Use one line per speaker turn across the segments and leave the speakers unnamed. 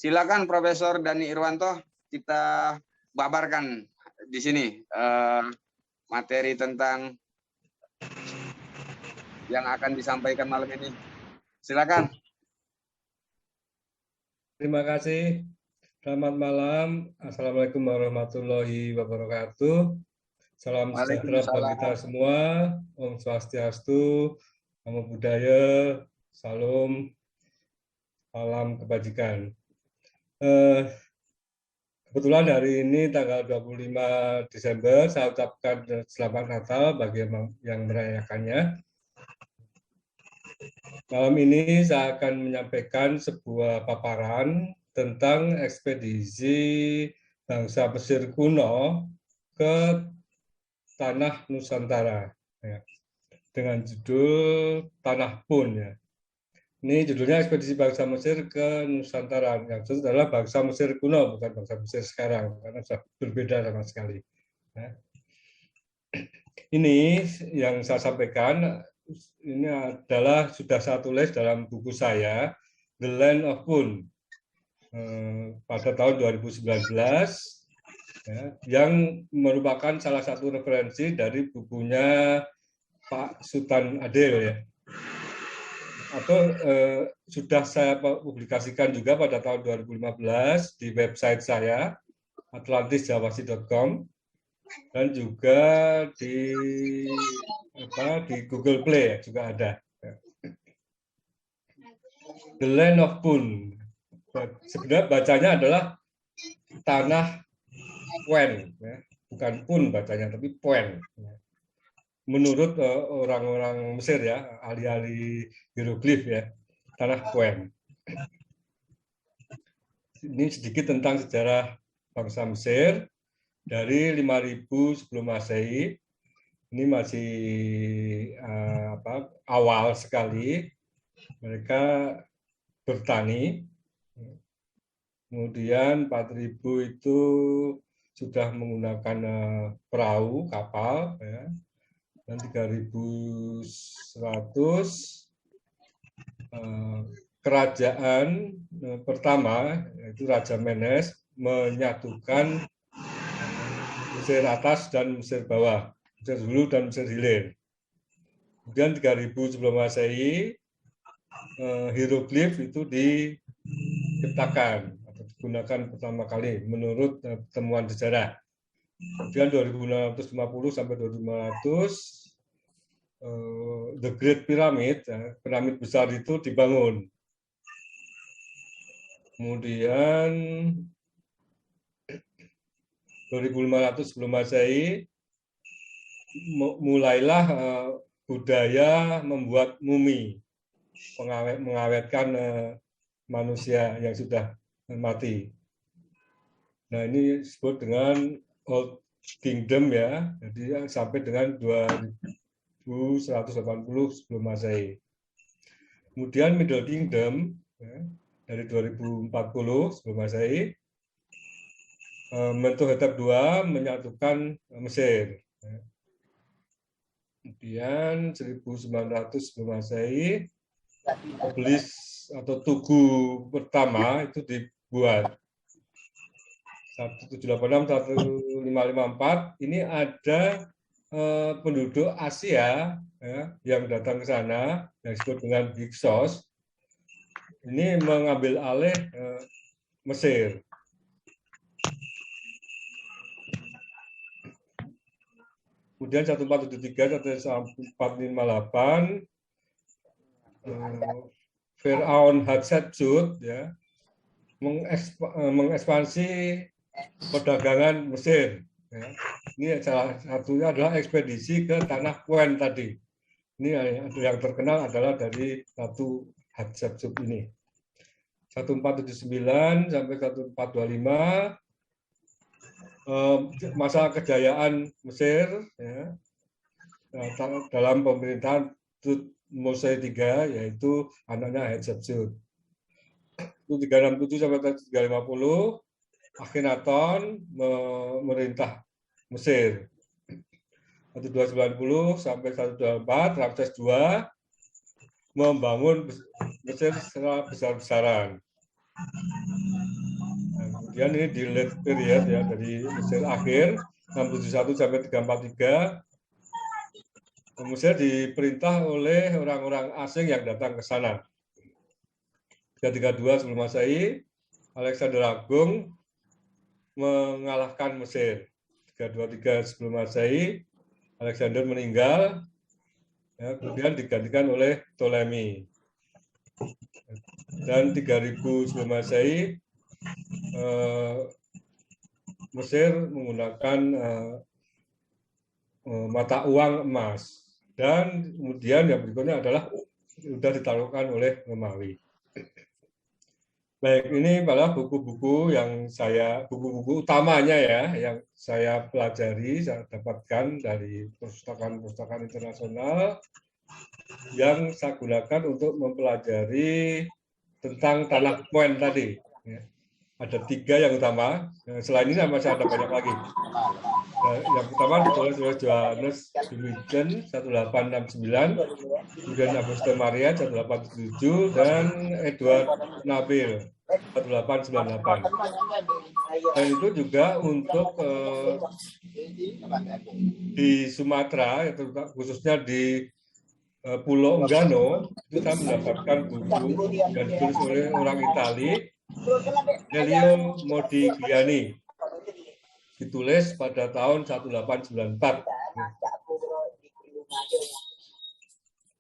Silakan Profesor Dani Irwanto, kita babarkan di sini materi tentang yang akan disampaikan malam ini. Silakan.
Terima kasih. Selamat malam. Assalamualaikum warahmatullahi wabarakatuh. Salam sejahtera bagi kita semua. Om Swastiastu, Namo Buddhaya, Salam, salam kebajikan. Kebetulan hari ini tanggal 25 Desember, saya ucapkan selamat Natal bagi yang merayakannya. Malam ini saya akan menyampaikan sebuah paparan tentang ekspedisi bangsa Mesir kuno ke Tanah Nusantara, ya, dengan judul Tanah Pun. Ya. Ini judulnya ekspedisi bangsa Mesir ke Nusantara. Yang itu adalah bangsa Mesir kuno, bukan bangsa Mesir sekarang, karena sudah berbeda sama sekali. Ya. Ini yang saya sampaikan, ini adalah sudah saya tulis dalam buku saya, The Land of Pun, pada tahun 2019, ya, yang merupakan salah satu referensi dari bukunya Pak Sultan Adil, ya. Atau sudah saya publikasikan juga pada tahun 2015 di website saya, atlantisjawasi.com, dan juga di Google Play juga ada. The Land of Pun. Sebenarnya bacanya adalah Tanah Puen, ya. Bukan Pun bacanya, tapi Puen. Menurut orang-orang Mesir, ya, ahli-ahli hieroglif, ya, Tanah Puen. Ini sedikit tentang sejarah bangsa Mesir dari 5000 sebelum Masehi. Ini masih awal sekali. Mereka bertani. Kemudian 4000 itu sudah menggunakan perahu, kapal, ya. Dan 3100 kerajaan pertama, yaitu Raja Menes, menyatukan Mesir atas dan Mesir bawah, Mesir hulu dan Mesir hilir. Kemudian 3000 sebelum Masehi, hieroglif itu diciptakan atau digunakan pertama kali menurut temuan sejarah. Kemudian 2650 sampai 2500, The Great Pyramid, ya, piramid besar itu dibangun. Kemudian 2500 sebelum Masehi mulailah budaya membuat mumi, mengawetkan manusia yang sudah mati. Nah, ini disebut dengan Old Kingdom, ya. Jadi sampai dengan 2180 sebelum Masehi. Kemudian Middle Kingdom, ya, dari 2040 sebelum Masehi, Mentuhotep II menyatukan Mesir. Kemudian 1900 sebelum Masehi, Obelisk atau Tugu pertama itu dibuat. 1786, 1554, ini ada penduduk Asia, ya, yang datang ke sana, yang disebut dengan Hyksos, ini mengambil alih Mesir. Kemudian 1473, 1458, Firaun Hatshepsut, ya, mengekspansi perdagangan Mesir. Ya. Ini salah satunya adalah ekspedisi ke Tanah Puen tadi. Ini yang terkenal adalah dari Ratu Hatshepsut ini. 1479 sampai 1425, masa kejayaan Mesir, ya, dalam pemerintahan Tutmose III, yaitu anaknya Hatshepsut. Itu 367 sampai 350, Akhenaton memerintah Mesir. 1290 sampai 124, Ramses II membangun Mesir secara besar-besaran. Kemudian ini di late period ya, dari Mesir akhir 671 sampai 343. Mesir diperintah oleh orang-orang asing yang datang ke sana. 332 sebelum Masehi, Alexander Agung mengalahkan Mesir. 323 sebelum Masehi, Alexander meninggal, ya, kemudian digantikan oleh Ptolemy. Dan 3000 sebelum Masehi, Mesir menggunakan mata uang emas. Dan kemudian yang berikutnya adalah sudah ditaklukkan oleh Romawi. Baik, ini adalah buku-buku yang buku-buku utamanya ya, yang saya pelajari, saya dapatkan dari perpustakaan-perpustakaan internasional yang saya gunakan untuk mempelajari tentang tanah poin tadi. Ya. Ada 3 yang utama, selain ini masih ada banyak lagi. Nah, yang pertama ditulis oleh Johannes Dimijen 1869, kemudian Auguste Maria 1877, dan Edward Nabil 1898. Dan itu juga untuk di Sumatera, khususnya di Pulau Enggano, itu saya mendapatkan buku yang ditulis oleh orang Itali, Elio Modigliani, ditulis pada tahun 1894.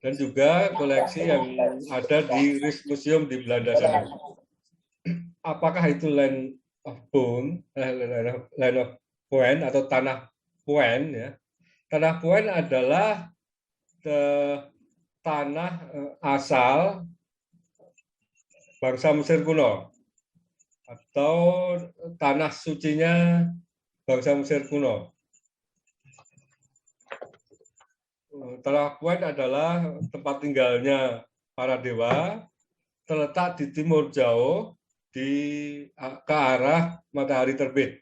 Dan juga koleksi yang ada di Rijksmuseum di Belanda sana. Apakah itu land of bone, land of poen atau tanah poen? Ya. Tanah poen adalah tanah asal bangsa Mesir kuno atau tanah sucinya bangsa Mesir kuno. Tanah poen adalah tempat tinggalnya para dewa, terletak di timur jauh ke arah matahari terbit,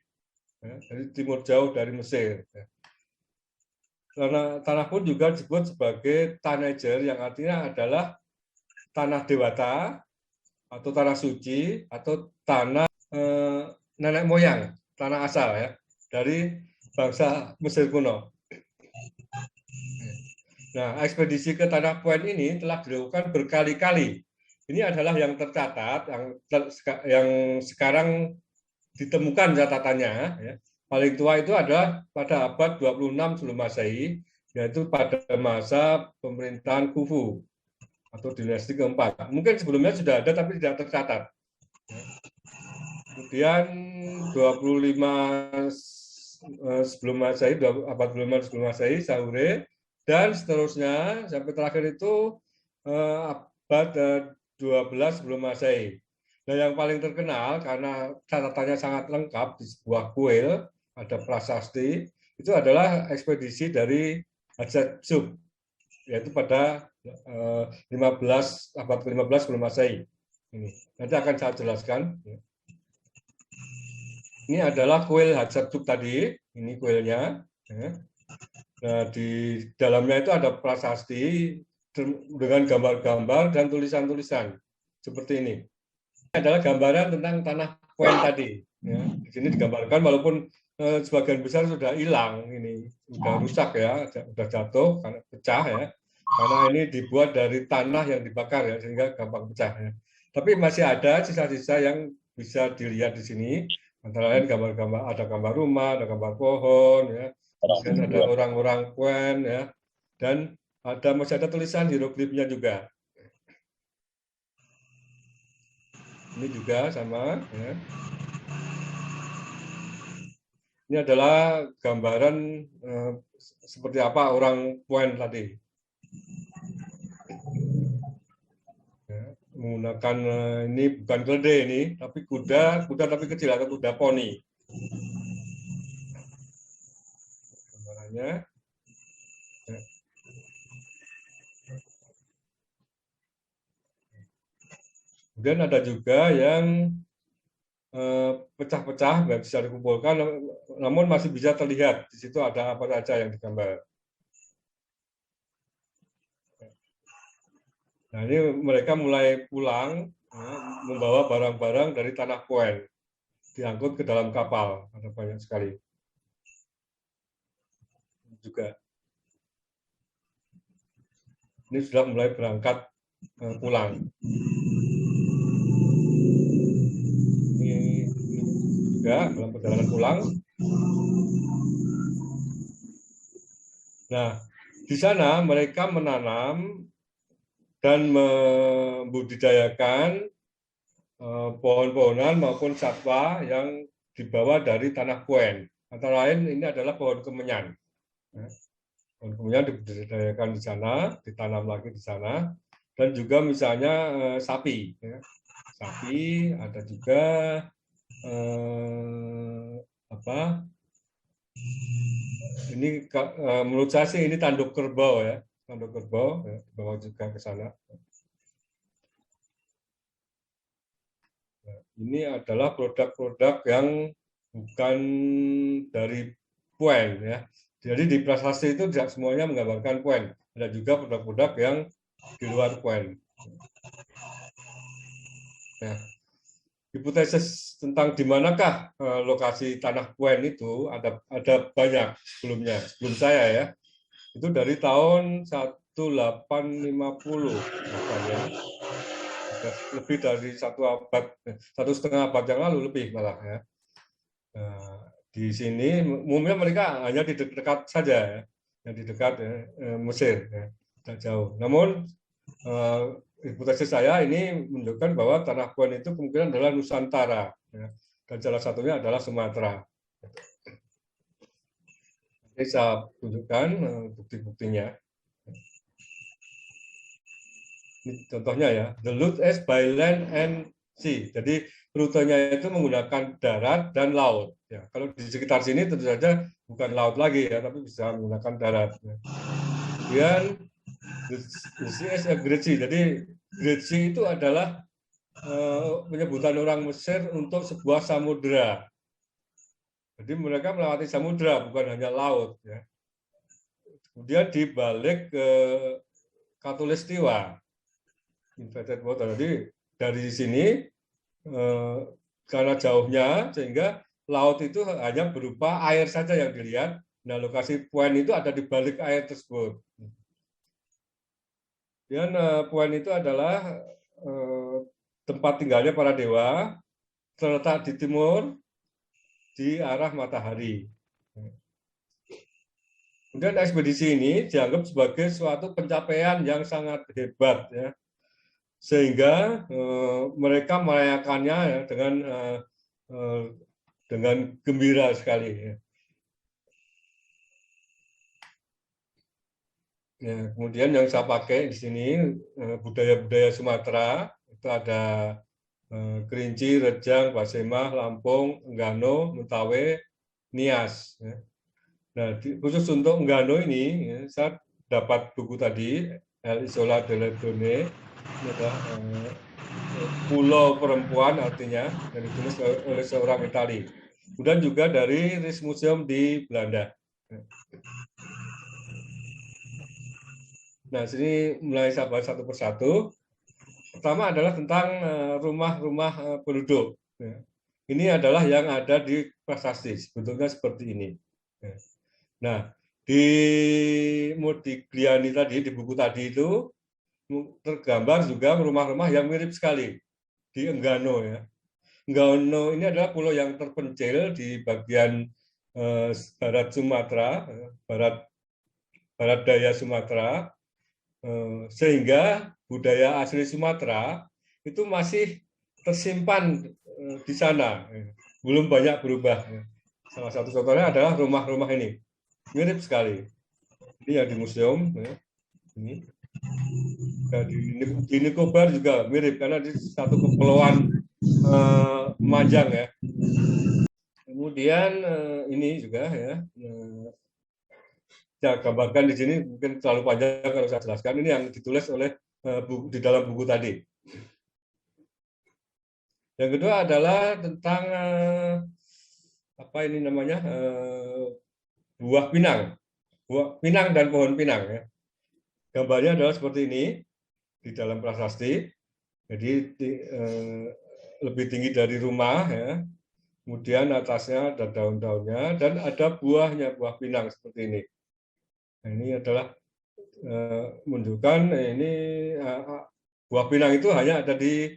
ya, dari timur jauh dari Mesir. Tanah pun juga disebut sebagai Tanager, yang artinya adalah tanah dewata atau tanah suci atau tanah nenek moyang, tanah asal ya dari bangsa Mesir kuno. Nah, ekspedisi ke tanah poen ini telah dilakukan berkali-kali. Ini adalah yang tercatat, yang sekarang ditemukan catatannya. Ya. Paling tua itu adalah pada abad 26 sebelum Masehi, yaitu pada masa pemerintahan Khufu atau dinasti keempat. Mungkin sebelumnya sudah ada, tapi tidak tercatat. Kemudian 25 sebelum Masehi, abad 25 sebelum Masehi, Sahure, dan seterusnya sampai terakhir itu abad 12 sebelum Masehi. Nah, yang paling terkenal karena catatannya sangat lengkap di sebuah kuil, ada prasasti, itu adalah ekspedisi dari Hatshepsut, yaitu pada abad ke-15 sebelum Masehi. Ini nanti akan saya jelaskan. Ini adalah kuil Hatshepsut tadi, ini kuilnya. Nah, di dalamnya itu ada prasasti dengan gambar-gambar dan tulisan-tulisan seperti ini. Ini adalah gambaran tentang tanah poen tadi. Ya, di sini digambarkan walaupun sebagian besar sudah hilang, ini sudah rusak ya, sudah jatuh karena pecah ya. Karena ini dibuat dari tanah yang dibakar ya, sehingga gampang pecah ya. Tapi masih ada sisa-sisa yang bisa dilihat di sini. Antara lain gambar-gambar, ada gambar rumah, ada gambar pohon ya. Dan ada orang-orang poen ya, dan masih ada tulisan hieroglifnya juga. Ini juga sama. Ya. Ini adalah gambaran seperti apa orang poen tadi. Ya, menggunakan ini bukan keledai ini, tapi kuda tapi kecil atau kuda poni. Gambarannya. Ya. Kemudian ada juga yang pecah-pecah, nggak bisa dikumpulkan, namun masih bisa terlihat di situ ada apa saja yang digambar. Nah, ini mereka mulai pulang ya, membawa barang-barang dari tanah poen. diangkut ke dalam kapal, ada banyak sekali juga. Ini sudah mulai berangkat pulang. Ini juga dalam perjalanan pulang. Nah, di sana mereka menanam dan membudidayakan pohon-pohonan maupun satwa yang dibawa dari tanah Puen. Antara lain ini adalah pohon kemenyan. Pohon kemenyan dibudidayakan di sana, ditanam lagi di sana, dan juga misalnya sapi. Sapi, ada juga apa? Ini menurut saya sih ini tanduk kerbau ya, tanduk kerbau ya, dibawa juga ke sana. Ini adalah produk-produk yang bukan dari Puen ya. Jadi di prasasti itu tidak semuanya menggambarkan Puen. Ada juga produk-produk yang di luar Puen. Nah, hipotesis tentang di manakah lokasi tanah Puen itu ada banyak sebelumnya. Sebelum saya ya. Itu dari tahun 1850 ya. Lebih dari 1,5 abad yang lalu lebih malah ya. Di sini umumnya mereka hanya di dekat saja ya, yang di dekat ya, Mesir ya, tidak jauh. Namun hipotesis saya ini menunjukkan bahwa tanah Puen itu kemungkinan adalah Nusantara ya, dan salah satunya adalah Sumatera. Jadi saya tunjukkan bukti-buktinya. Ini contohnya ya, the route is by land and sea. Jadi rutenya itu menggunakan darat dan laut. Ya, kalau di sekitar sini tentu saja bukan laut lagi ya, tapi bisa menggunakan darat. Ya. Kemudian the sea is a great sea. Jadi great sea itu adalah penyebutan orang Mesir untuk sebuah samudera. Jadi mereka melewati samudera, bukan hanya laut. Ya. Kemudian dibalik ke Khatulistiwa. Inverted water. Jadi dari sini karena jauhnya sehingga laut itu hanya berupa air saja yang dilihat. Nah, lokasi Puen itu ada di balik air tersebut. Dan Puen itu adalah tempat tinggalnya para dewa, terletak di timur di arah matahari. Kemudian ekspedisi ini dianggap sebagai suatu pencapaian yang sangat hebat ya. Sehingga mereka merayakannya ya, dengan gembira sekali. Ya. Ya, kemudian yang saya pakai di sini budaya-budaya Sumatera itu ada Kerinci, Rejang, Basemah, Lampung, Enggano, Mentawai, Nias. Ya. Nah, khusus untuk Enggano ini ya, saya dapat buku tadi El Isola delle Donne. Ini adalah pulau perempuan artinya yang ditulis oleh seorang Itali. Kemudian juga dari Rijksmuseum di Belanda. Nah, sini mulai saya bahas satu persatu. Pertama adalah tentang rumah-rumah penduduk. Ini adalah yang ada di prasasti, sebetulnya seperti ini. Nah, di Modigliani tadi, di buku tadi itu, tergambar juga rumah-rumah yang mirip sekali di Enggano ya. Enggano ini adalah pulau yang terpencil di bagian barat Sumatera, barat daya Sumatera, sehingga budaya asli Sumatera itu masih tersimpan di sana, belum banyak berubah. Salah satu contohnya adalah rumah-rumah ini, mirip sekali. Ini yang di museum, ini. Di Nicobar juga mirip karena di satu kepulauan Manjang ya. Kemudian ini juga ya. Saya gambarkan di sini mungkin terlalu panjang kalau saya jelaskan. Ini yang ditulis oleh di dalam buku tadi. Yang kedua adalah tentang apa ini namanya buah pinang dan pohon pinang ya. Gambarnya adalah seperti ini di dalam prasasti. Jadi lebih tinggi dari rumah ya. kemudian atasnya ada daun-daunnya, dan ada buahnya, buah pinang seperti ini. Nah, ini adalah menunjukkan ini buah pinang itu hanya ada di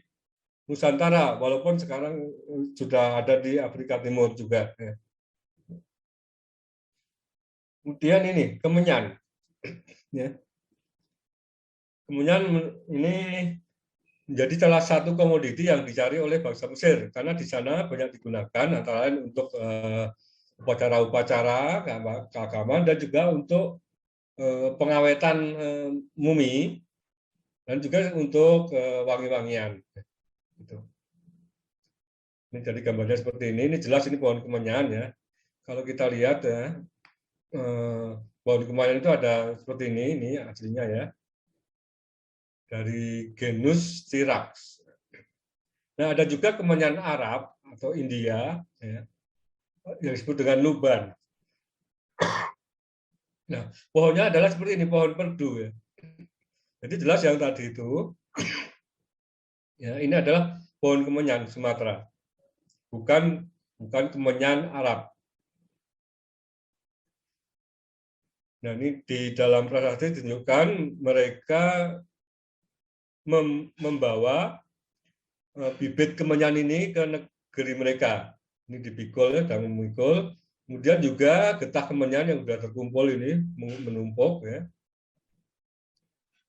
Nusantara, walaupun sekarang sudah ada di Afrika Timur juga. Kemudian ini kemenyan, ya. Kemenyan ini menjadi salah satu komoditi yang dicari oleh bangsa Mesir, karena di sana banyak digunakan antara lain untuk upacara-upacara keagamaan dan juga untuk pengawetan mumi dan juga untuk wangi-wangian. Gitu. Ini jadi gambarnya seperti ini. Ini jelas ini pohon kemenyan ya. Kalau kita lihat ya, pohon kemenyan itu ada seperti ini aslinya ya, dari genus Syrax. Nah, ada juga kemenyan Arab atau India ya, yang disebut dengan nuban. Nah, pohonnya adalah seperti ini, pohon perdu ya. Jadi jelas yang tadi itu ya, ini adalah pohon kemenyan Sumatera. Bukan kemenyan Arab. Nah, ini di dalam prasasti ditunjukkan mereka membawa bibit kemenyan ini ke negeri mereka. Ini dipikul ya, dan memikul. Kemudian juga getah kemenyan yang sudah terkumpul ini menumpuk ya,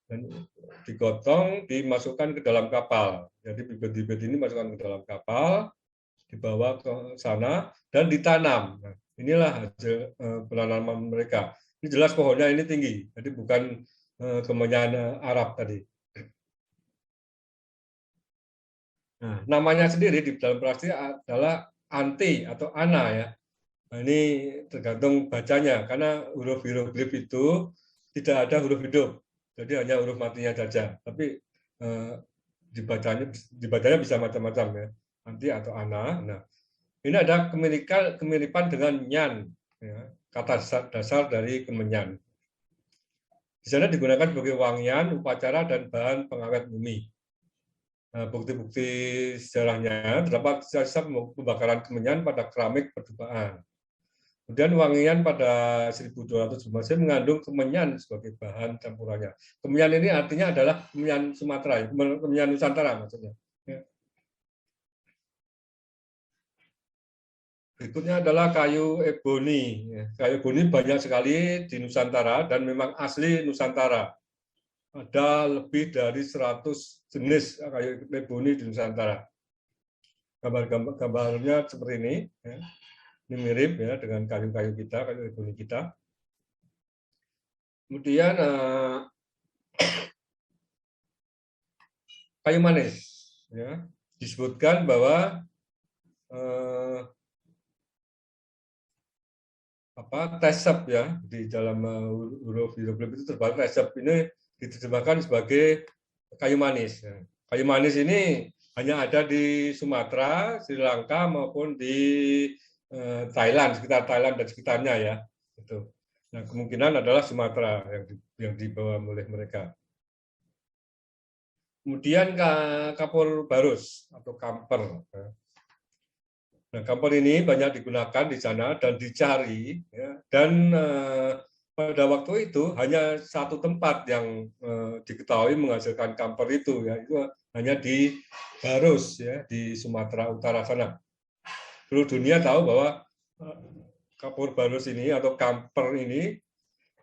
dan digotong, dimasukkan ke dalam kapal. Jadi bibit-bibit ini masukkan ke dalam kapal, dibawa ke sana dan ditanam. Nah, inilah hasil penanaman mereka. Ini jelas pohonnya ini tinggi, jadi bukan kemenyan Arab tadi. Nah, namanya sendiri di dalam prasasti adalah anti atau ana ya. Nah, ini tergantung bacanya, karena huruf hieroglif itu tidak ada huruf hidup, jadi hanya huruf matinya saja. Tapi dibacanya bisa macam-macam ya, anti atau ana. Nah, ini ada kemiripan dengan nyan, ya, kata dasar dari kemenyan. Di sana digunakan sebagai wangian, upacara, dan bahan pengawet bumi. Nah, bukti-bukti sejarahnya terdapat sisa pembakaran kemenyan pada keramik percobaan. Kemudian wangian pada 1200 Masehi mengandung kemenyan sebagai bahan campurannya. Kemenyan ini artinya adalah kemenyan Sumatera, kemenyan Nusantara maksudnya. Berikutnya adalah kayu eboni. Kayu eboni banyak sekali di Nusantara dan memang asli Nusantara. Ada lebih dari 100 jenis kayu eboni di Nusantara. Gambarnya seperti ini. Ini mirip ya dengan kayu-kayu kita, kayu eboni kita. Kemudian kayu manis. Ya. Disebutkan bahwa tesep ya, di dalam huruf hieroglif itu terdapat tesep, ini diterjemahkan sebagai kayu manis. Kayu manis ini hanya ada di Sumatera, Sri Lanka maupun di Thailand, sekitar Thailand dan sekitarnya ya. Itu. Nah, kemungkinan adalah Sumatera yang dibawa oleh mereka. Kemudian kapur barus atau kamper. Nah, kamper ini banyak digunakan di sana dan dicari, ya, dan pada waktu itu hanya satu tempat yang diketahui menghasilkan kamper itu, ya, itu hanya di Barus, ya, di Sumatera Utara sana. Seluruh dunia tahu bahwa kapur barus ini atau kamper ini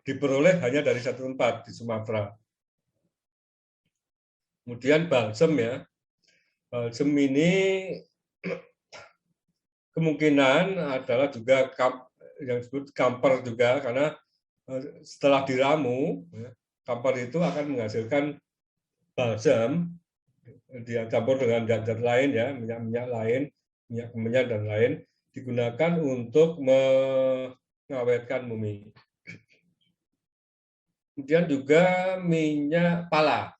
diperoleh hanya dari satu tempat di Sumatera. Kemudian balsem ya, balsem ini kemungkinan adalah juga yang disebut kamper juga, karena setelah diramu, kamper itu akan menghasilkan balsam, dicampur dengan zat-zat lain ya, minyak-minyak lain, minyak kemenyan dan lain, digunakan untuk mengawetkan mumi. Kemudian juga minyak pala.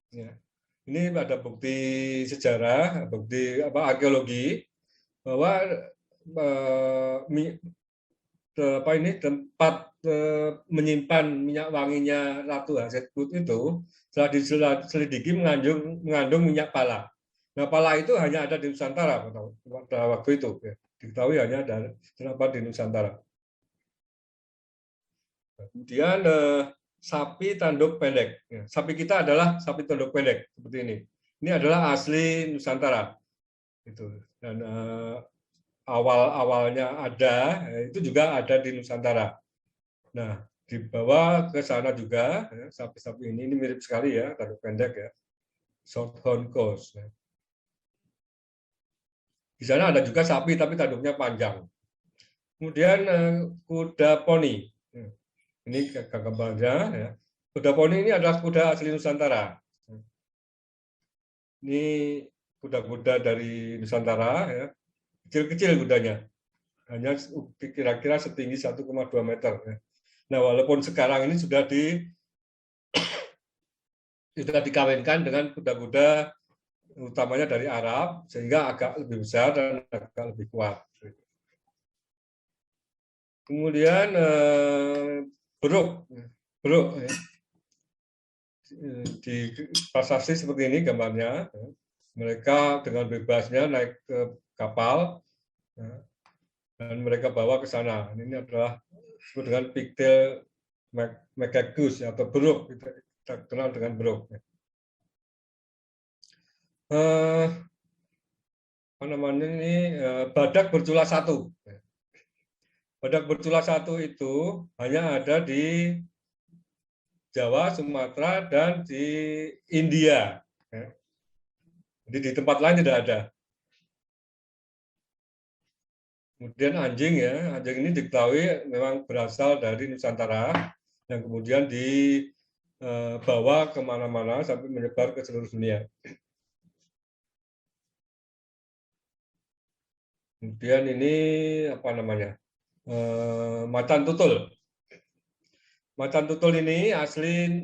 Ya. Ini ada bukti sejarah, bukti arkeologi, bahwa tempat menyimpan minyak wanginya Ratu Hatshepsut itu setelah diselidiki mengandung minyak pala. Nah, pala itu hanya ada di Nusantara pada waktu itu, ya, diketahui hanya terdapat di Nusantara. Kemudian sapi tanduk pendek. Sapi kita adalah sapi tanduk pendek seperti ini. Ini adalah asli Nusantara. Itu. Dan awal-awalnya ada, itu juga ada di Nusantara. Nah, dibawa ke sana juga sapi-sapi ini mirip sekali ya, tanduk pendek ya, Shorthorn Coast. Di sana ada juga sapi tapi tanduknya panjang. Kemudian kuda poni. Ini gambarnya ya. Kuda poni ini adalah kuda asli Nusantara. Ini kuda-kuda dari Nusantara ya. Kecil-kecil kudanya. Hanya kira-kira setinggi 1,2 meter ya. Nah, walaupun sekarang ini sudah dikawinkan dengan kuda-kuda utamanya dari Arab sehingga agak lebih besar dan agak lebih kuat. Kemudian beruk ya. Di prasasti seperti ini gambarnya, mereka dengan bebasnya naik ke kapal dan mereka bawa ke sana. Ini adalah disebut dengan pigtail macaque atau beruk, kita kenal dengan beruk. Apa namanya ini badak bercula satu. Badak bercula satu itu hanya ada di Jawa, Sumatera, dan di India. Jadi di tempat lain tidak ada. Kemudian anjing ya, anjing ini diketahui memang berasal dari Nusantara yang kemudian dibawa kemana-mana sampai menyebar ke seluruh dunia. Kemudian ini apa namanya? Macan tutul. Macan tutul ini asli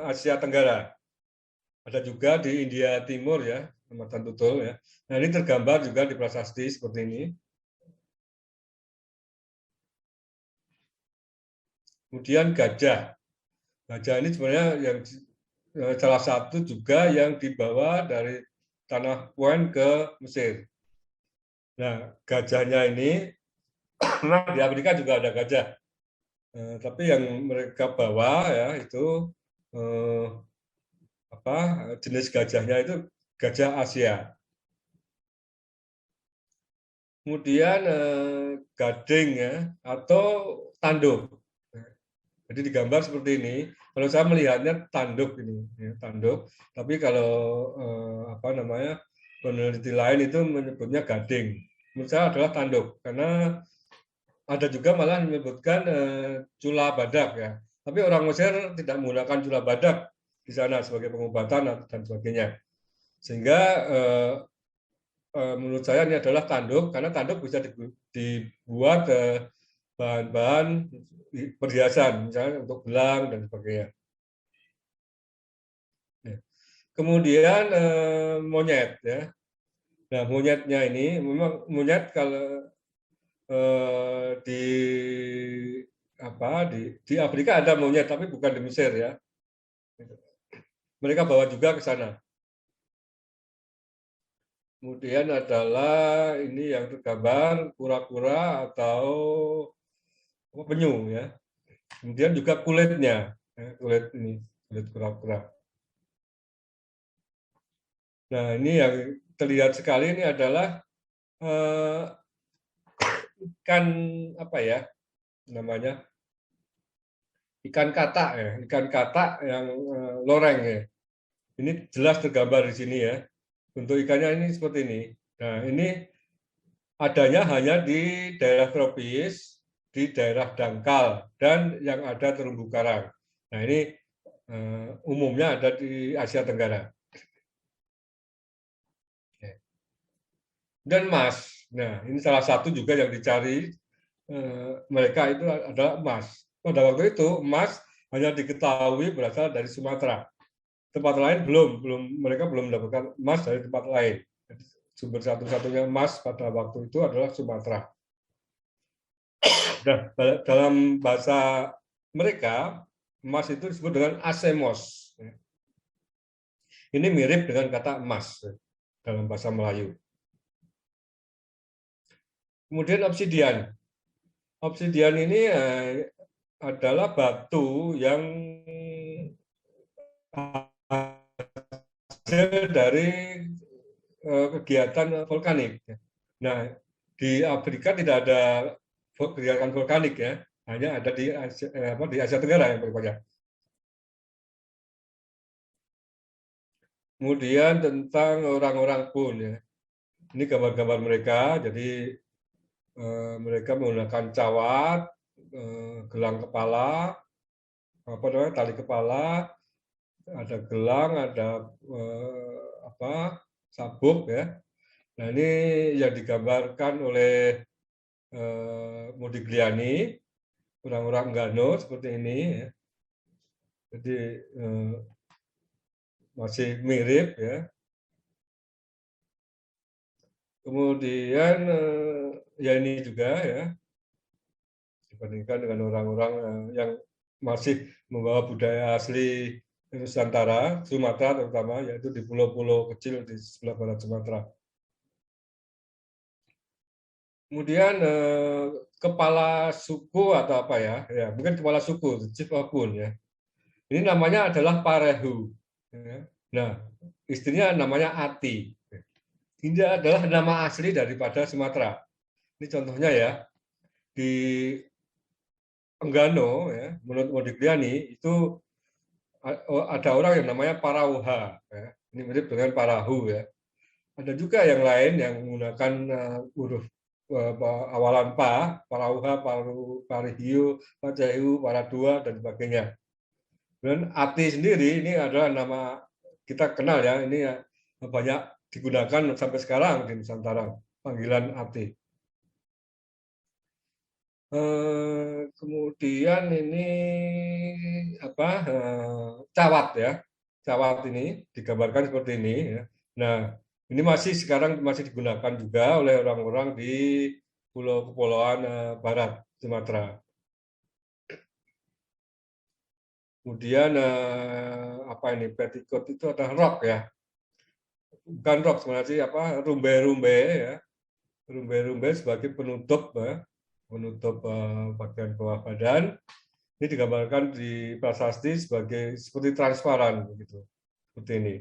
Asia Tenggara. Ada juga di India Timur ya, macan tutul ya. Nah, ini tergambar juga di prasasti seperti ini. Kemudian gajah. Gajah ini sebenarnya yang salah satu juga yang dibawa dari tanah Puan ke Mesir. Nah, gajahnya ini di Afrika juga ada gajah. Tapi yang mereka bawa ya itu jenis gajahnya itu gajah Asia. Kemudian gading ya atau tanduk. Jadi digambar seperti ini. Kalau saya melihatnya tanduk ini, ya, tanduk. Tapi kalau peneliti lain itu menyebutnya gading. Menurut saya adalah tanduk karena ada juga malah menyebutkan cula badak ya. Tapi orang Mesir tidak menggunakan cula badak di sana sebagai pengobatan dan sebagainya. Sehingga menurut saya ini adalah tanduk karena tanduk bisa dibuat bahan-bahan perhiasan, misalnya untuk gelang dan sebagainya. Kemudian monyet ya. Nah, monyetnya ini memang monyet kalau di Afrika ada monyet tapi bukan di Mesir ya. Mereka bawa juga ke sana. Kemudian adalah ini yang tergambar kura-kura atau penyu ya. Kemudian juga kulitnya, kulit ini, kulit kura-kura. Nah, ini yang terlihat sekali ini adalah ikan apa ya namanya? Ikan katak ya, ikan katak yang loreng ya. Ini jelas tergambar di sini ya. Bentuk ikannya ini seperti ini. Nah, ini adanya hanya di daerah tropis, di daerah dangkal, dan yang ada terumbu karang. Nah, ini umumnya ada di Asia Tenggara. Dan emas. Nah, ini salah satu juga yang dicari mereka itu adalah emas. Pada waktu itu emas hanya diketahui berasal dari Sumatera. Tempat lain mereka belum mendapatkan emas dari tempat lain. Sumber satu-satunya emas pada waktu itu adalah Sumatera. Nah, dalam bahasa mereka, emas itu disebut dengan asemos. Ini mirip dengan kata emas dalam bahasa Melayu. Kemudian obsidian. Obsidian ini adalah batu yang hasil dari kegiatan vulkanik. Nah, di Afrika tidak ada kegiatan vulkanik ya, hanya ada di Asia Tenggara yang berbanyak. Kemudian tentang orang-orang pun ya, ini gambar-gambar mereka. Jadi mereka menggunakan cawat, gelang kepala, tali kepala, ada gelang, ada sabuk ya. Nah ini yang digambarkan oleh Modigliani, orang-orang Nggano seperti ini ya. Jadi masih mirip ya. Kemudian ya ini juga ya, dibandingkan dengan orang-orang yang masih membawa budaya asli Nusantara, Sumatera terutama, yaitu di pulau-pulau kecil di sebelah barat Sumatera. Kemudian kepala suku atau apa ya, mungkin kepala suku, chief of Bun ya. Ini namanya adalah Parehu. Ya. Nah, istrinya namanya Ati. Ini adalah nama asli daripada Sumatera. Ini contohnya ya, di Enggano, ya, menurut Modigliani, itu ada orang yang namanya Parauha. Ya. Ini mirip dengan Parahu. Ya. Ada juga yang lain yang menggunakan huruf awalan Pa, Parauha, Parihiu, Pacehu, Paradua, dan sebagainya. Dan Ati sendiri ini adalah nama kita kenal ya, ini banyak digunakan sampai sekarang di Nusantara, panggilan Ati. Kemudian ini cawat ya, cawat ini digambarkan seperti ini. Ya. Nah, ini sekarang masih digunakan juga oleh orang-orang di pulau-kepulauan barat Sumatera. Kemudian petticoat itu adalah rok ya, bukan rok sebenarnya rumbe-rumbe ya, rumbe-rumbe sebagai penutup ya. Menutup bagian bawah badan. Ini digambarkan di prasasti seperti transparan begitu, seperti ini.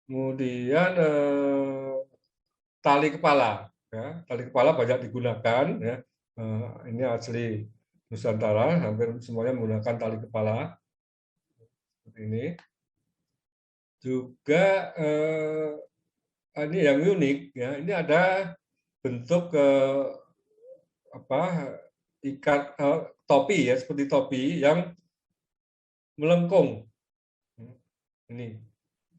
Kemudian tali kepala, ya. Tali kepala banyak digunakan. Ya. Ini asli Nusantara, hampir semuanya menggunakan tali kepala seperti ini. Juga ini yang unik, ya. Ini ada bentuk ikat topi ya, seperti topi yang melengkung. Ini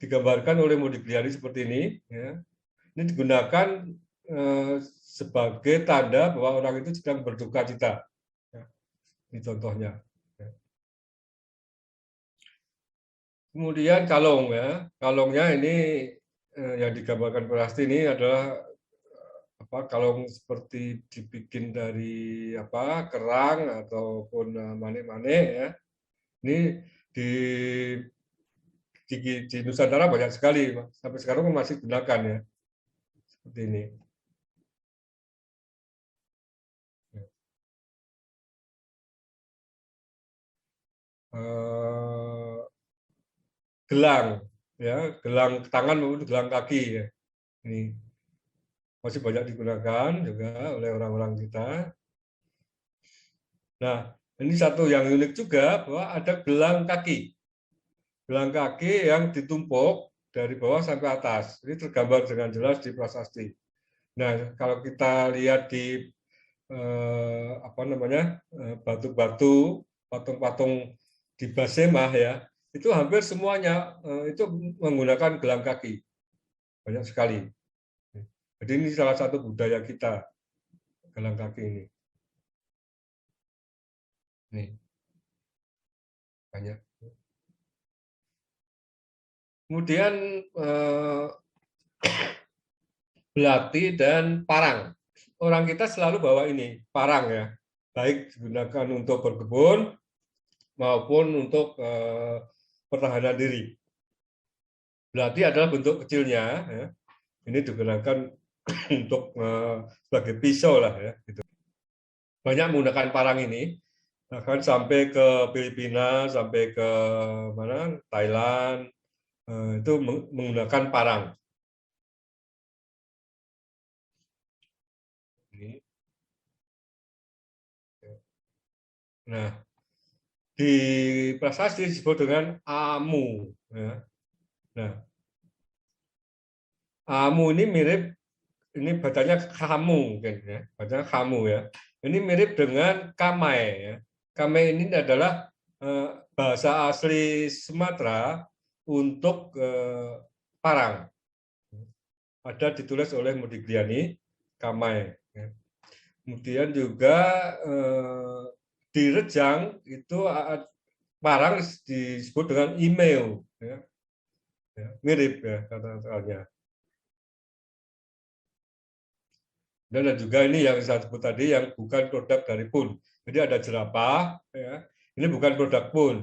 digambarkan oleh Modigliani seperti ini. Ya. Ini digunakan sebagai tanda bahwa orang itu sedang berduka cita. Ya. Ini contohnya. Ya. Kemudian kalung ya, kalungnya ini yang digambarkan prasasti ini adalah kalung seperti dibikin dari kerang ataupun manik-manik ya. Ini di Nusantara banyak sekali, sampai sekarang masih digunakan ya. Seperti ini. Gelang ya, gelang tangan maupun gelang kaki ya. Ini masih banyak digunakan juga oleh orang-orang kita. Nah, ini satu yang unik juga bahwa ada gelang kaki. Gelang kaki yang ditumpuk dari bawah sampai atas. Ini tergambar dengan jelas di prasasti. Nah, kalau kita lihat di batu-batu, patung-patung di Basemah ya, itu hampir semuanya itu menggunakan gelang kaki. Banyak sekali. Jadi ini salah satu budaya kita, gelang kaki ini. Nih. Banyak. Kemudian belati dan parang. Orang kita selalu bawa ini, parang ya. Baik digunakan untuk berkebun maupun untuk pertahanan diri. Belati adalah bentuk kecilnya. Ya. Ini digunakan untuk sebagai pisau lah ya. Gitu. Banyak menggunakan parang ini, bahkan sampai ke Filipina, sampai ke mana Thailand, itu menggunakan parang. Nah, di prasasti disebut dengan amu. Ya. Nah, amu ini mirip, ini bacanya kamu mungkin ya, bacanya kamu ya. Ini mirip dengan kamai ya. Kamai ini adalah bahasa asli Sumatera untuk parang. Ada ditulis oleh Modigliani, kamai. Ya. Kemudian juga di Rejang itu parang disebut dengan email, ya. Ya, mirip ya kata-katanya. Dan ada juga ini yang saya sebut tadi yang bukan produk dari pun. Jadi ada jerapah, ya. Ini bukan produk pun.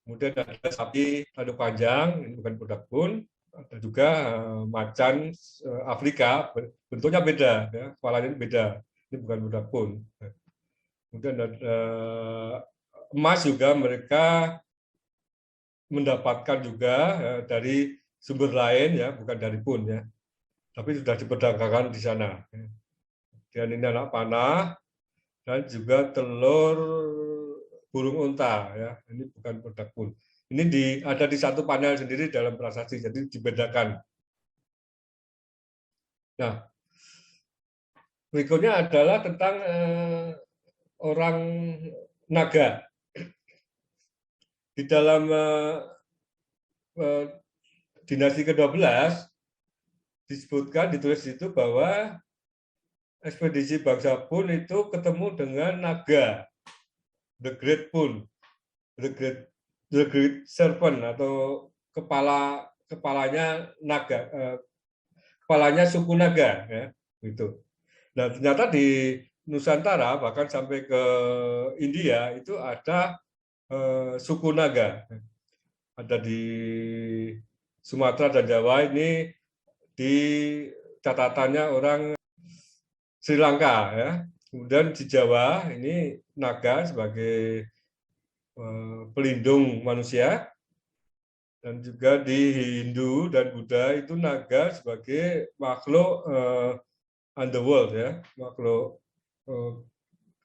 Kemudian ada sapi tanduk panjang, ini bukan produk pun. Ada juga macan Afrika, bentuknya beda, ya. Kepalanya beda. Ini bukan produk pun. Kemudian ada emas juga mereka mendapatkan juga dari sumber lain ya, bukan dari pun ya. Tapi sudah diperdagangkan di sana. Dan ini anak panah dan juga telur burung unta ya. Ini bukan produk pun. Ini ada di satu panel sendiri dalam prasasti, jadi dibedakan. Nah, berikutnya adalah tentang orang naga. Di dalam dinasti ke-12 disebutkan, ditulis itu bahwa ekspedisi bangsa Pun itu ketemu dengan naga, the Great Pun, the Great Serpent atau kepalanya naga, kepalanya suku naga, ya, gitu. Nah ternyata di Nusantara bahkan sampai ke India itu ada suku naga, ada di Sumatera dan Jawa ini di catatannya orang Sri Lanka ya. Kemudian di Jawa ini naga sebagai pelindung manusia, dan juga di Hindu dan Buddha itu naga sebagai makhluk underworld ya, makhluk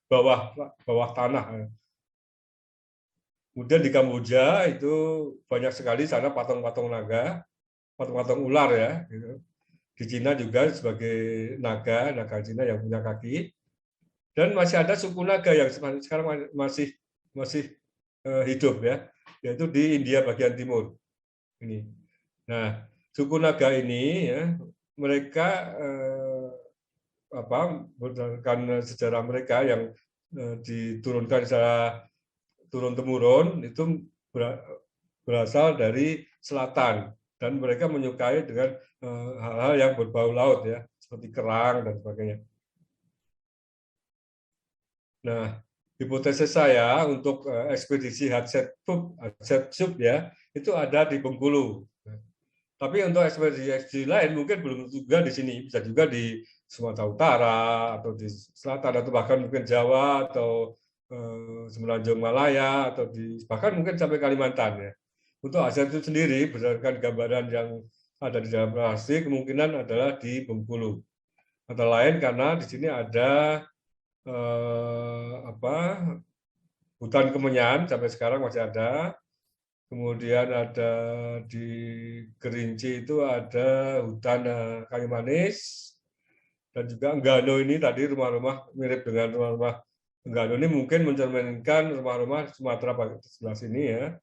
bawah tanah. Kemudian di Kamboja itu banyak sekali sana patung-patung naga, patung-patung ular ya. Gitu. Di Cina juga sebagai naga Cina yang punya kaki. Dan masih ada suku naga yang sekarang masih hidup ya, yaitu di India bagian timur. Ini. Nah, suku naga ini ya, mereka berdasarkan sejarah mereka yang diturunkan secara turun temurun itu berasal dari selatan, dan mereka menyukai dengan hal-hal yang berbau laut ya, seperti kerang dan sebagainya. Nah, hipotesis saya untuk ekspedisi Hatshepsut ya, itu ada di Bengkulu. Tapi untuk ekspedisi lain mungkin belum juga di sini, bisa juga di Sumatera Utara atau di selatan atau bahkan mungkin Jawa atau Semenanjung Malaya atau bahkan mungkin sampai Kalimantan ya. Untuk Hatshepsut sendiri berdasarkan gambaran yang ada di dalam prasasti kemungkinan adalah di Bengkulu. Atau lain karena di sini ada hutan Kemenyan sampai sekarang masih ada. Kemudian ada di Kerinci itu ada hutan kayu manis, dan juga Enggano ini tadi rumah-rumah mirip dengan rumah-rumah Enggano ini mungkin mencerminkan rumah-rumah Sumatera sebelah sini ya,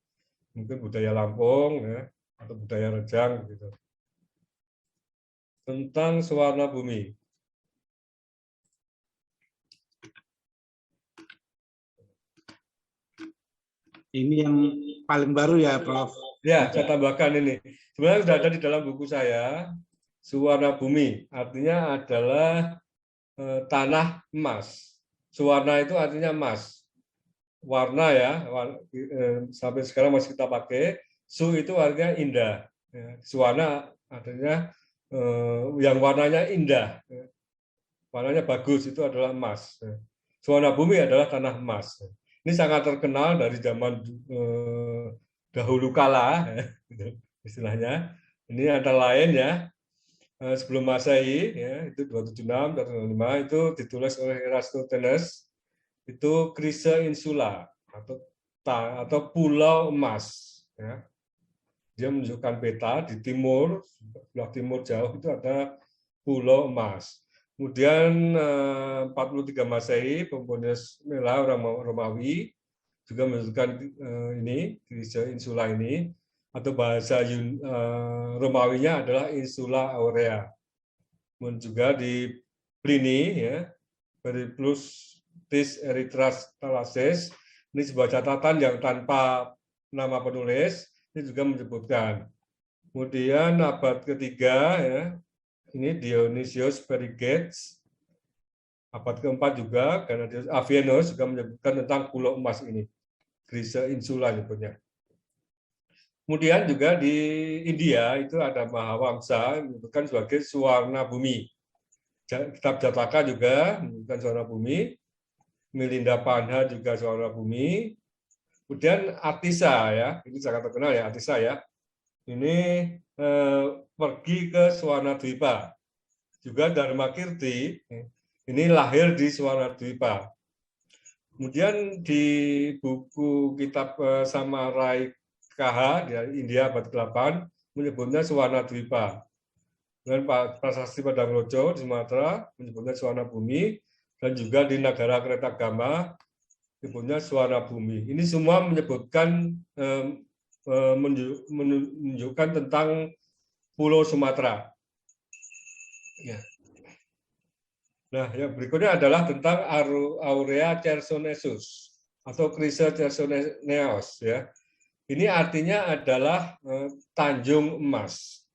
mungkin budaya Lampung ya atau budaya Rejang gitu. Tentang Sewarna Bumi.
Ini yang paling baru ya, Prof.
Ya, saya tambahkan ini. Sebenarnya sudah ada di dalam buku saya, Sewarna Bumi. Artinya adalah tanah emas. Sewarna itu artinya emas. Warna ya, sampai sekarang masih kita pakai. Su itu artinya indah. Ya. Suwana artinya yang warnanya indah, warnanya bagus itu adalah emas. Suwana bumi adalah tanah emas. Ini sangat terkenal dari zaman dahulu kala, istilahnya. Ini antara lain ya, sebelum Masehi, ya, itu 276, 275 itu ditulis oleh Eratosthenes, itu Chrysa Insula atau pulau emas. Ya. Dia menunjukkan peta di timur, sebelah timur jauh itu ada pulau emas. Kemudian 43 Masehi, Pomponius Mela orang Romawi juga menunjukkan ini Chrysa Insula ini, atau bahasa Romawinya adalah Insula Aurea. Kemudian juga di Pliny ya, Periplus Tis Erythras Thalassius, ini sebuah catatan yang tanpa nama penulis, ini juga menyebutkan. Kemudian abad ketiga ya, ini Dionysius Perigetes. Abad keempat juga karena Avienus juga menyebutkan tentang pulau emas ini, Chrysa Insula nyebutnya. Kemudian juga di India itu ada Mahavamsa menyebutkan sebagai Suwarna Bumi. Kitab Jataka juga menyebutkan Suwarna Bumi. Milinda Panha juga Suwarna Bumi. Kemudian Atisa ya, ini sangat terkenal ya Atisa ya. Ini pergi ke Suwarna Dwipa. Juga Dharmakirti ini lahir di Suwarna Dwipa. Kemudian di buku kitab Samarai KH di India abad ke-8 menyebutnya Suwarna Dwipa. Dengan Prasasti Padanglojo di Sumatera menyebutnya Suwarna Bumi, dan juga di Nagara Kretagama menyebutnya Suwarna Bumi. Ini semua menyebutkan menunjukkan tentang Pulau Sumatera. Ya. Nah, yang berikutnya adalah tentang Aurea Chersonesus atau Chrysa Chersoneos ya. Ini artinya adalah Tanjung Emas.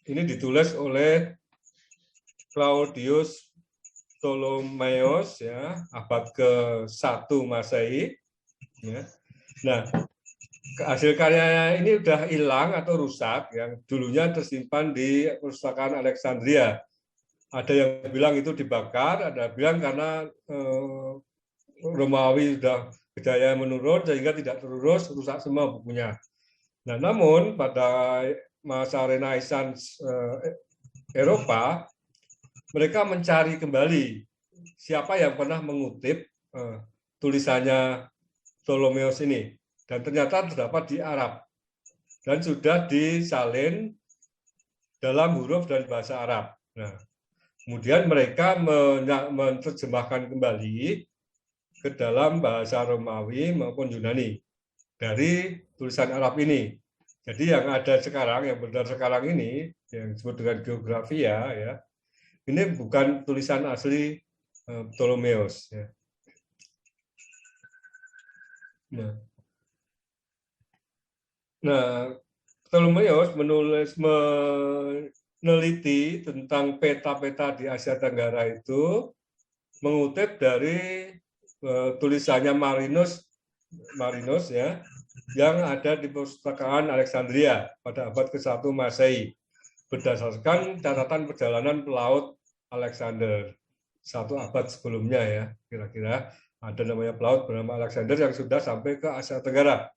Ini ditulis oleh Claudius Ptolemeus ya, abad ke-1 Masehi. Ya. Nah, hasil karyanya ini sudah hilang atau rusak, yang dulunya tersimpan di perpustakaan Alexandria. Ada yang bilang itu dibakar, ada yang bilang karena Romawi sudah kejayaan menurun sehingga tidak terurus, rusak semua bukunya. Nah, namun pada masa Renaissance Eropa, mereka mencari kembali siapa yang pernah mengutip tulisannya Ptolemeus ini, dan ternyata terdapat di Arab dan sudah disalin dalam huruf dan bahasa Arab. Nah, kemudian mereka menerjemahkan kembali ke dalam bahasa Romawi maupun Yunani dari tulisan Arab ini. Jadi yang ada sekarang, yang beredar sekarang ini, yang disebut dengan Geografia, ya, ini bukan tulisan asli Ptolemeus. Ya. Nah, Ptolemeus meneliti tentang peta-peta di Asia Tenggara itu, mengutip dari tulisannya Marinus ya, yang ada di perpustakaan Alexandria pada abad ke-1 Masehi berdasarkan catatan perjalanan pelaut Alexander 1 abad sebelumnya ya, kira-kira ada namanya pelaut bernama Alexander yang sudah sampai ke Asia Tenggara.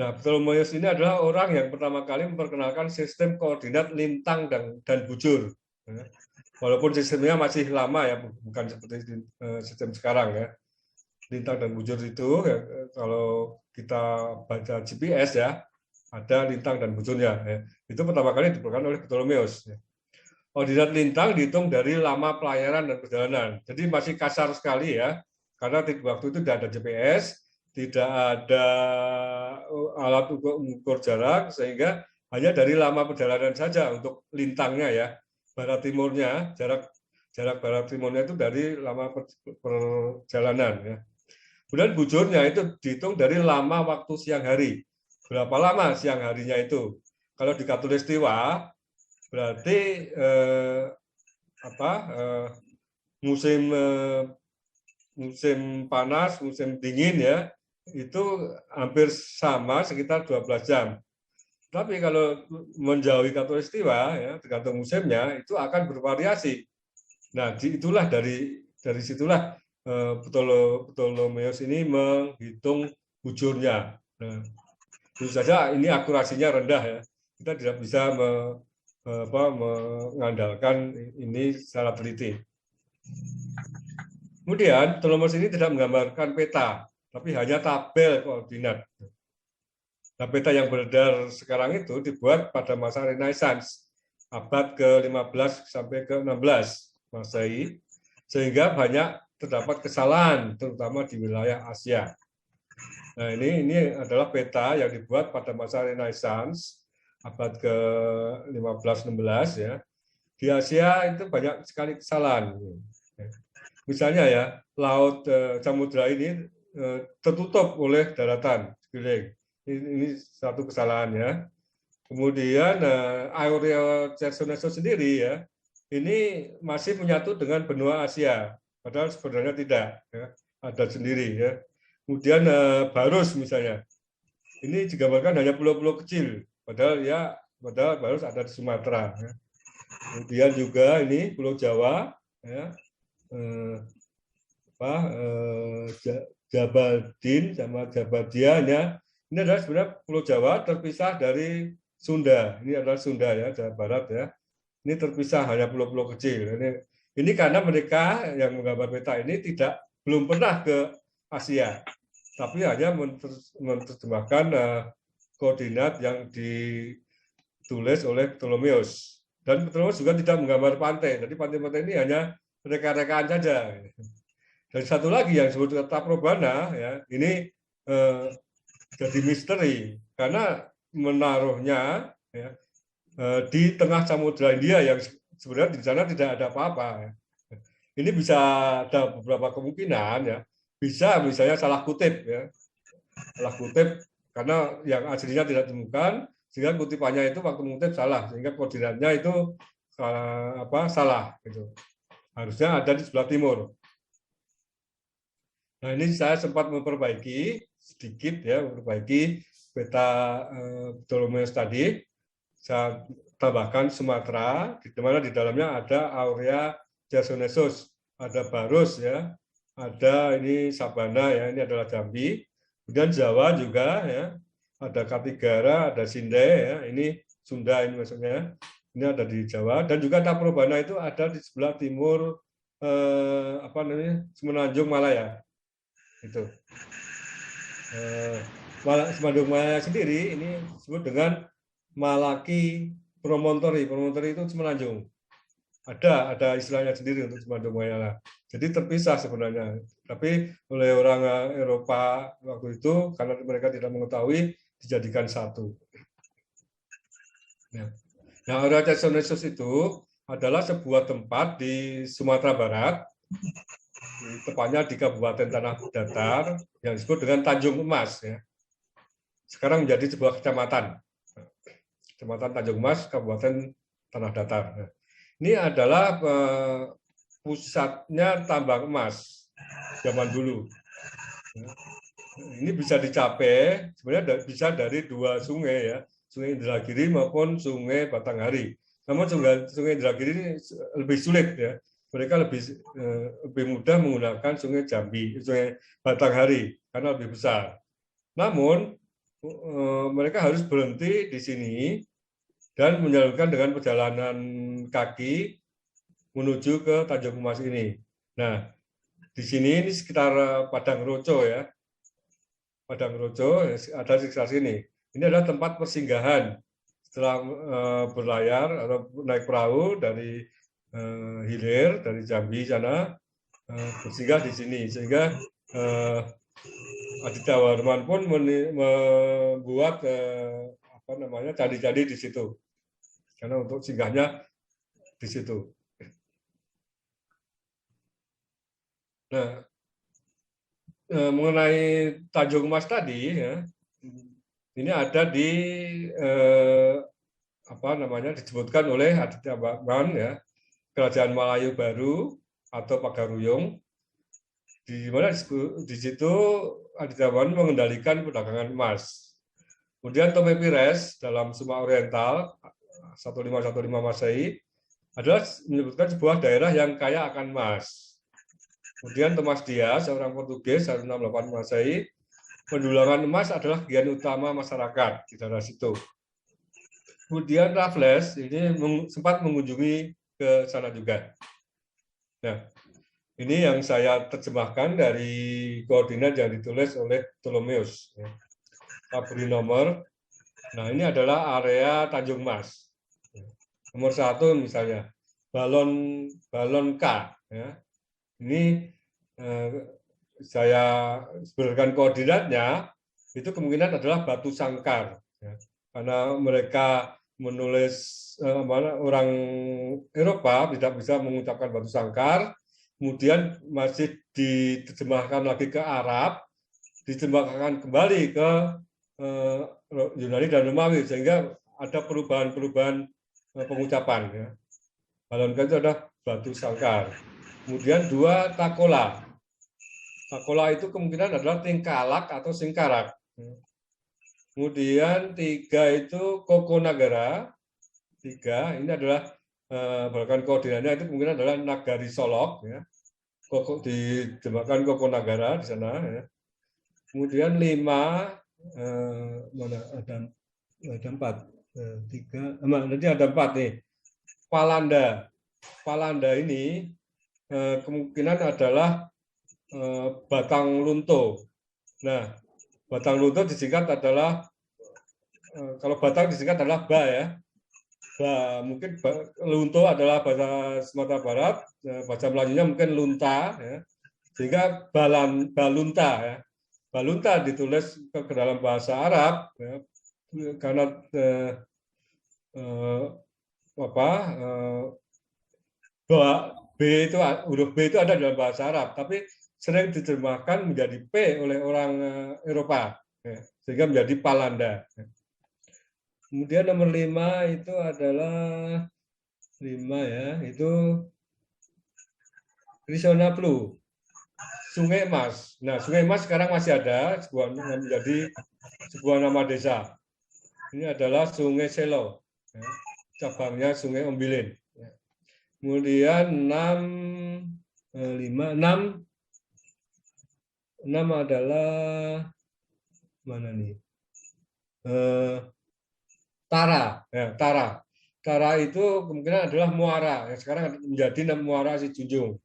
Nah, Ptolemeus ini adalah orang yang pertama kali memperkenalkan sistem koordinat lintang dan bujur. Walaupun sistemnya masih lama ya, bukan seperti sistem sekarang ya. Lintang dan bujur itu ya, kalau kita baca GPS ya, ada lintang dan bujurnya. Ya. Itu pertama kali diperkenalkan oleh Ptolemeus. Ya. Koordinat lintang dihitung dari lama pelayaran dan perjalanan. Jadi masih kasar sekali ya, karena waktu itu tidak ada GPS, tidak ada alat ukur jarak, sehingga hanya dari lama perjalanan saja untuk lintangnya ya. Barat timurnya, jarak barat timurnya itu dari lama perjalanan ya. Kemudian bujurnya itu dihitung dari lama waktu siang hari. Berapa lama siang harinya itu? Kalau di Khatulistiwa berarti musim panas, musim dingin ya, itu hampir sama sekitar 12 jam. Tapi kalau menjauhi Khatulistiwa, ya, tergantung musimnya, itu akan bervariasi. Nah, itulah dari situlah Ptolemeus ini menghitung bujurnya. Nah, tentu saja ini akurasinya rendah ya. Kita tidak bisa mengandalkan ini secara teliti. Kemudian Ptolemeus ini tidak menggambarkan peta, tapi hanya tabel koordinat. Nah, peta yang beredar sekarang itu dibuat pada masa Renaissance, abad ke-15 sampai ke-16 Masehi, sehingga banyak terdapat kesalahan, terutama di wilayah Asia. Nah, ini adalah peta yang dibuat pada masa Renaissance, abad ke-15-16 ya. Di Asia itu banyak sekali kesalahan. Misalnya ya, laut Samudra ini tertutup oleh daratan sekeliling. Ini satu kesalahannya. Kemudian Aurea Chersonesus sendiri ya, ini masih menyatu dengan benua Asia, padahal sebenarnya tidak, ya, ada sendiri ya. Kemudian Barus misalnya, ini digambarkan hanya pulau-pulau kecil, padahal Barus ada di Sumatera. Ya. Kemudian juga ini Pulau Jawa, ya, Jabaldin sama Jabadia ya. Ini adalah sebenarnya Pulau Jawa terpisah dari Sunda. Ini adalah Sunda ya, Jawa Barat ya. Ini terpisah hanya pulau-pulau kecil. Ini karena mereka yang menggambar peta ini belum pernah ke Asia, tapi hanya menerjemahkan koordinat yang ditulis oleh Ptolemeus. Dan Ptolemeus juga tidak menggambar pantai. Jadi pantai-pantai ini hanya reka-rekaan saja. Dan satu lagi yang disebut Taprobana ya, ini jadi misteri karena menaruhnya ya, di tengah Samudra India yang sebenarnya di sana tidak ada apa-apa. Ini bisa ada beberapa kemungkinan ya, bisa misalnya salah kutip ya, salah kutip karena yang aslinya tidak ditemukan sehingga kutipannya itu waktu mengutip salah sehingga koordinatnya itu salah gitu. Harusnya ada di sebelah timur. Nah, ini saya sempat memperbaiki sedikit ya, memperbaiki peta Ptolemeus tadi. Saya tambahkan Sumatera, di mana di dalamnya ada Aurea Chersonesus, ada Barus ya, ada ini Sabana ya, ini adalah Jambi. Kemudian Jawa juga ya, ada Katigara, ada Sinde ya, ini Sunda ini maksudnya. Ini ada di Jawa dan juga Taprobana itu ada di sebelah timur Semenanjung Malaya. Itu Semenanjung Malaya sendiri ini disebut dengan Malaki Promontory. Promontory itu Semenanjung. Ada istilahnya sendiri untuk Semenanjung Malaya. Jadi terpisah sebenarnya. Tapi oleh orang Eropa waktu itu karena mereka tidak mengetahui dijadikan satu. Nah, Aurea Chersonesus itu adalah sebuah tempat di Sumatera Barat, tepatnya di Kabupaten Tanah Datar yang disebut dengan Tanjung Emas ya. Sekarang menjadi sebuah kecamatan. Kecamatan Tanjung Emas, Kabupaten Tanah Datar. Ini adalah pusatnya tambang emas zaman dulu. Ini bisa dicapai sebenarnya bisa dari dua sungai ya, Sungai Indragiri maupun Sungai Batanghari. Namun Sungai Indragiri ini lebih sulit ya. Mereka lebih mudah menggunakan Sungai Jambi, Sungai Batanghari karena lebih besar. Namun mereka harus berhenti di sini dan menjalankan dengan perjalanan kaki menuju ke Tanjung Emas ini. Nah, di sini ini sekitar Padang Roco ya. Padang Roco ada di sekitar sini. Ini adalah tempat persinggahan setelah berlayar atau naik perahu dari hilir dari Jambi sana bersinggah di sini sehingga Aditya Warman pun membuat candi-candi di situ karena untuk singgahnya di situ. Nah, mengenai Tanjung Emas tadi ya, ini ada di disebutkan oleh Aditya Warman ya, Kerajaan Melayu Baru atau Pagaruyung, di mana di situ Aditya Warman mengendalikan perdagangan emas. Kemudian Tomepires dalam Suma Oriental 1515 Masehi adalah menyebutkan sebuah daerah yang kaya akan emas. Kemudian Thomas Dias, seorang Portugis 1668 Masehi, pendulangan emas adalah kegiatan utama masyarakat di daerah situ. Kemudian Raffles ini sempat mengunjungi ke sana juga. Nah, ini yang saya terjemahkan dari koordinat yang ditulis oleh Ptolemeus. Kita beri nomor. Nah, ini adalah area Tanjung Mas. Nomor 1 misalnya balon K. Ya. Ini saya berikan koordinatnya. Itu kemungkinan adalah batu sangkar. Ya. Karena mereka menulis orang Eropa tidak bisa mengucapkan batu sangkar, kemudian masih diterjemahkan lagi ke Arab, diterjemahkan kembali ke Yunani dan Romawi, sehingga ada perubahan-perubahan pengucapan. Ya. Balonka itu ada batu sangkar. Kemudian 2 Takola. Takola itu kemungkinan adalah tingkalak atau singkarak. Kemudian 3 itu Kokonagara. 3 ini adalah bahkan koordinatnya itu kemungkinan adalah Nagari Solok. Ya. Diterjemahkan Kokonagara di sana. Ya. Kemudian 5 mana ada 4 3 nanti ada 4 nih. Palanda ini kemungkinan adalah Batang Lunto. Nah, Batang Lunto disingkat adalah kalau Batang disingkat adalah Ba ya. Ba, mungkin Lunto adalah bahasa Sumatera Barat, bahasa Melayunya mungkin Lunta ya. Sehingga Balunta ya. Balunta ditulis ke dalam bahasa Arab ya, karena B itu huruf B itu ada dalam bahasa Arab, tapi sering diterjemahkan menjadi P oleh orang Eropa, ya, sehingga menjadi Palanda. Kemudian nomor 5 itu adalah 5 ya, itu Risonaplu, Sungai Emas. Nah, Sungai Emas sekarang masih ada, menjadi sebuah nama desa. Ini adalah Sungai Selo, ya, cabangnya Sungai Ombilin. Ya. Kemudian 6 adalah mana nih? Tara, ya, Tara. Tara itu kemungkinan adalah Muara, yang sekarang menjadi Muara Sijunjung.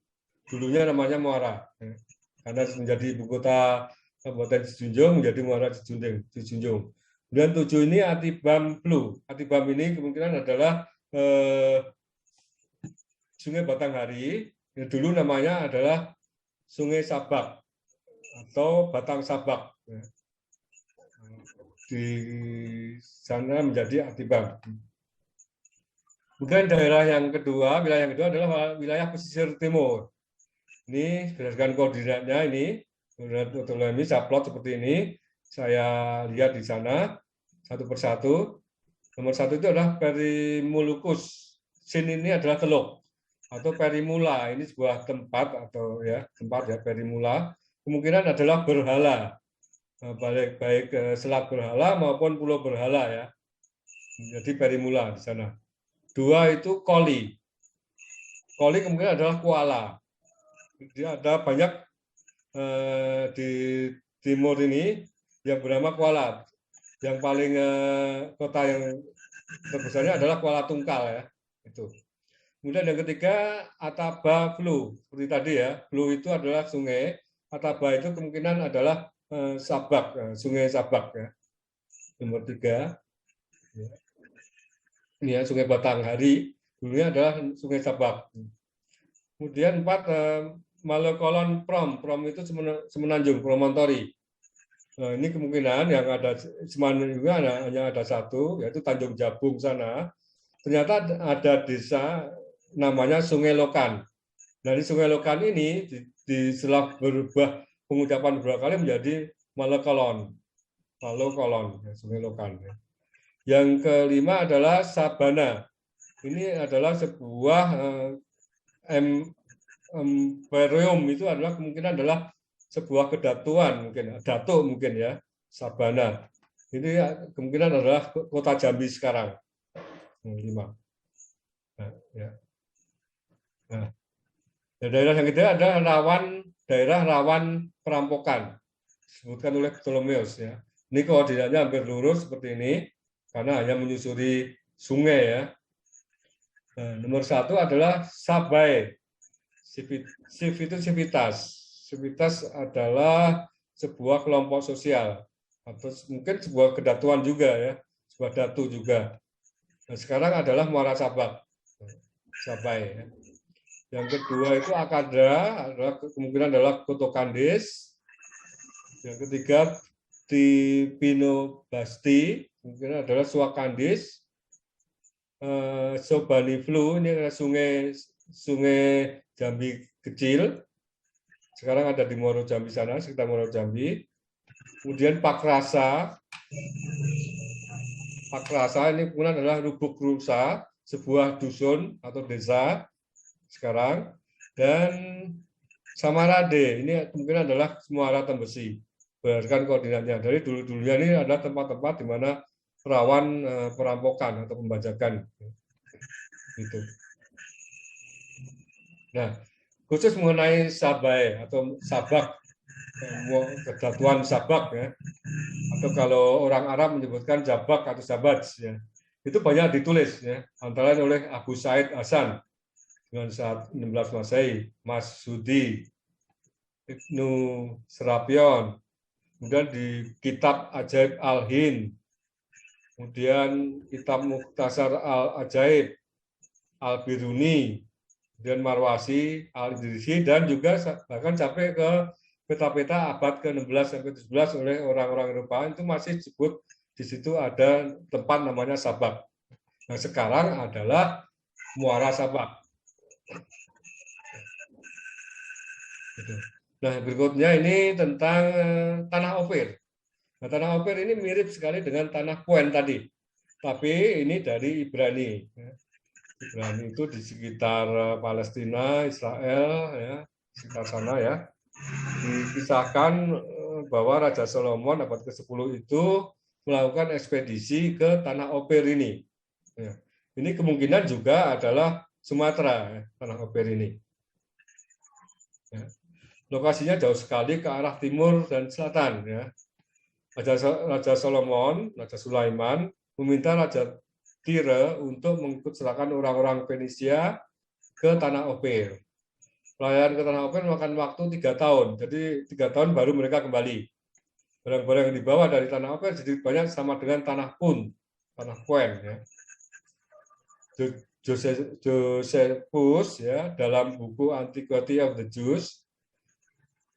Dulunya namanya Muara, ya, karena menjadi ibu kota Kabupaten Sijunjung menjadi Muara Sijunjung. Kemudian 7 ini Atibam Blue. Atibam ini kemungkinan adalah Sungai Batanghari, yang dulu namanya adalah Sungai Sabak atau Batang Sabak. Di sana menjadi Atibam. Kemudian wilayah yang kedua adalah wilayah pesisir timur. Ini berdasarkan koordinatnya ini, koordinat Ptolemeus saya plot seperti ini. Saya lihat di sana satu persatu. Nomor 1 itu adalah Perimulucus. Sin ini adalah teluk atau Perimula. Ini sebuah tempat atau ya tempat ya Perimula. Kemungkinan adalah berhala. Baik selat berhala maupun pulau berhala ya. Jadi Perimula di sana. 2 itu Koli. Koli kemungkinan adalah koala. Dia ada banyak di timur ini yang bernama Kuala. Yang paling kota yang terbesarnya adalah Kuala Tungkal ya. Itu. Kemudian yang ketiga Ataba Flu. Seperti tadi ya, Flu itu adalah sungai. Ataba itu kemungkinan adalah Sabak, Sungai Sabak ya. Nomor 3. Ini ya Sungai Batanghari. Dulunya adalah Sungai Sabak. Kemudian 4 Malokolon Prom. Prom itu Semenanjung, Promontori. Nah, ini kemungkinan yang ada Semenanjung juga hanya ada 1, yaitu Tanjung Jabung sana. Ternyata ada desa namanya Sungai Lokan. Dari Sungai Lokan ini setelah berubah pengucapan beberapa kali menjadi Malokolon. Malokolon, Sungai Lokan. Yang kelima adalah Sabana. Ini adalah sebuah imperium, itu adalah kemungkinan adalah sebuah kedatuan mungkin, datuk mungkin ya, Sabana. Ini kemungkinan adalah kota Jambi sekarang. 5. Nah, ya. Nah, daerah yang ketiga ada daerah rawan perampokan, disebutkan oleh Ptolemeus. Ya. Ini koordinatnya hampir lurus seperti ini, karena hanya menyusuri sungai. Ya. Nah, nomor 1 adalah Sabai. Civ itu civitas. Civitas adalah sebuah kelompok sosial, atau mungkin sebuah kedatuan juga, ya, sebuah datu juga. Nah, sekarang adalah Muara Sabak, Sabai. Ya. Yang kedua itu Akadra, kemungkinan adalah Kotokandis. Yang ketiga Tipinobasti, mungkin adalah Suakandis. Sobaniflu, ini adalah sungai Jambi kecil. Sekarang ada di Muaro Jambi sana, sekitar Muaro Jambi. Kemudian Pakrasa. Pakrasa ini kemudian adalah Lubuk Rusa, sebuah dusun atau desa sekarang. Dan Samarade, ini kemungkinan adalah Muara Tembesi. Berdasarkan koordinatnya. Dari dulu-dulunya ini adalah tempat-tempat di mana rawan perampokan atau pembajakan. Gitu. Nah, khusus mengenai Sabai atau Sabak, kedatuan Sabak, ya, atau kalau orang Arab menyebutkan Jabak atau Sabaj, ya, itu banyak ditulis, ya, antara lain oleh Abu Said Hasan dengan saat 16 Masehi, Mas Sudi, Ibnu Serapion, kemudian di Kitab Ajaib Al-Hind, kemudian Kitab Mukhtasar Al-Ajaib Al-Biruni, kemudian Marwasi, Al-Idrisi, dan juga bahkan sampai ke peta-peta abad ke-16 sampai 17 oleh orang-orang Eropa, itu masih disebut di situ ada tempat namanya Sabak. Nah, sekarang adalah Muara Sabak. Nah, berikutnya ini tentang Tanah Ophir. Nah, Tanah Ophir ini mirip sekali dengan Tanah Quen tadi, tapi ini dari Ibrani. Ibrani itu di sekitar Palestina, Israel, ya, sekitar sana, ya. Dikisahkan bahwa Raja Solomon abad ke-10 itu melakukan ekspedisi ke Tanah Ophir ini. Ya. Ini kemungkinan juga adalah Sumatera, ya, Tanah Ophir ini. Ya. Lokasinya jauh sekali ke arah timur dan selatan. Ya. Raja Solomon, Raja Sulaiman, meminta Raja Tire untuk mengikut serahkan orang-orang Fenisia ke Tanah Ophir. Pelayaran ke Tanah Ophir memakan waktu 3 tahun, jadi 3 tahun baru mereka kembali. Barang-barang yang dibawa dari Tanah Ophir jadi banyak sama dengan Tanah Pun, Tanah Quen. Ya. Josephus, ya, dalam buku Antiquity of the Jews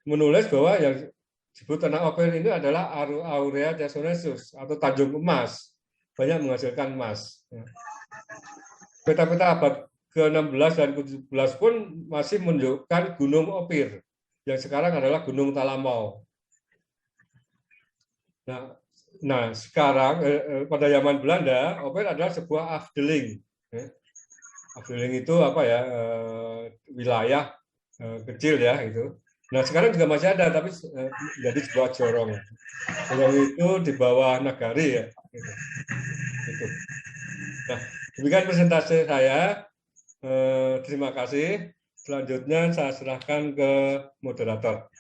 menulis bahwa yang disebut Tanah Ophir ini adalah Aurea Jasonesus atau Tanjung Emas, banyak menghasilkan emas. Peta-peta abad ke-16 dan ke-17 pun masih menunjukkan Gunung Ophir, yang sekarang adalah Gunung Talamau. Nah sekarang pada zaman Belanda, Ophir adalah sebuah afdeling. Afdeling itu apa ya? Wilayah kecil, ya, itu. Nah sekarang juga masih ada, tapi jadi sebuah jorong. Jorong itu di bawah Nagari, ya. Gitu. Nah, demikian presentasi saya. Terima kasih. Selanjutnya saya serahkan ke moderator.